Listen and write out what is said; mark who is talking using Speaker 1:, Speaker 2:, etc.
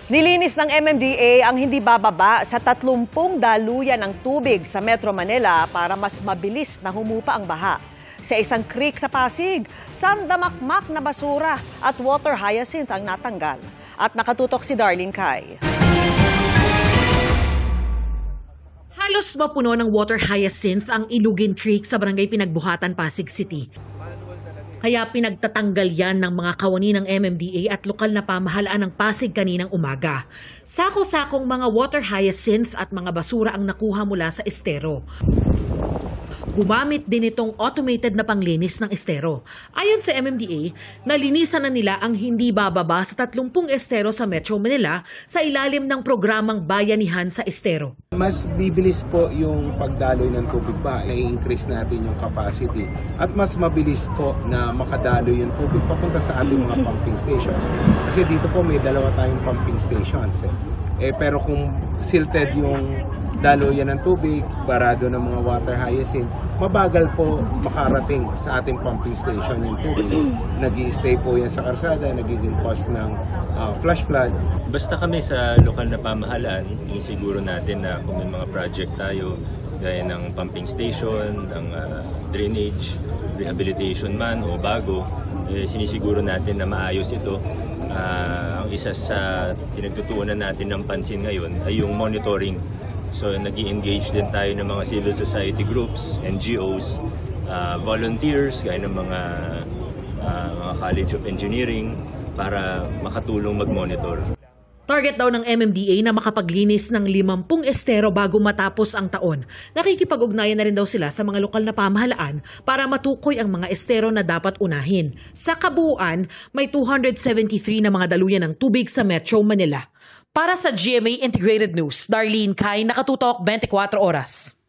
Speaker 1: Nilinis ng MMDA ang hindi bababa sa 30 daluyan ng tubig sa Metro Manila para mas mabilis na humupa ang baha. Sa isang creek sa Pasig, sandamakmak na basura at water hyacinth ang natanggal. At nakatutok si Darlene Kai.
Speaker 2: Halos mapuno ng water hyacinth ang Ilugin Creek sa Barangay Pinagbuhatan, Pasig City. Kaya pinagtatanggal yan ng mga kawani ng MMDA at lokal na pamahalaan ng Pasig kaninang umaga. Sako-sakong mga water hyacinth at mga basura ang nakuha mula sa estero. Gumamit din itong automated na panglinis ng estero. Ayon sa MMDA, nalinisan na nila ang hindi bababa sa 30 estero sa Metro Manila sa ilalim ng programang Bayanihan sa Estero.
Speaker 3: Mas bibilis po yung pagdaloy ng tubig ba, i-increase natin yung capacity at mas mabilis po na makadaloy yung tubig papunta sa ating mga pumping stations. Kasi dito po may dalawa tayong pumping stations. Pero kung silted yung daloyan ng tubig, barado ng mga water hyacinth, mabagal po makarating sa ating pumping station yung tubig. Nag-i-stay po yan sa karsada, nagiging cause ng flash flood.
Speaker 4: Basta kami sa lokal na pamahalaan, siguro natin na kung may mga project tayo, gaya ng pumping station, ng drainage, rehabilitation man o bago, sinisiguro natin na maayos ito. Ang isa sa pinagtutuunan natin ng pansin ngayon ay yung monitoring. So nag-i-engage din tayo ng mga civil society groups, NGOs, volunteers, gaya ng mga College of Engineering para makatulong mag-monitor.
Speaker 2: Target daw ng MMDA na makapaglinis ng 50 estero bago matapos ang taon. Nakikipag-ugnayan na rin daw sila sa mga lokal na pamahalaan para matukoy ang mga estero na dapat unahin. Sa kabuuan, may 273 na mga daluyan ng tubig sa Metro Manila. Para sa GMA Integrated News, Darlene Kai, nakatutok 24 oras.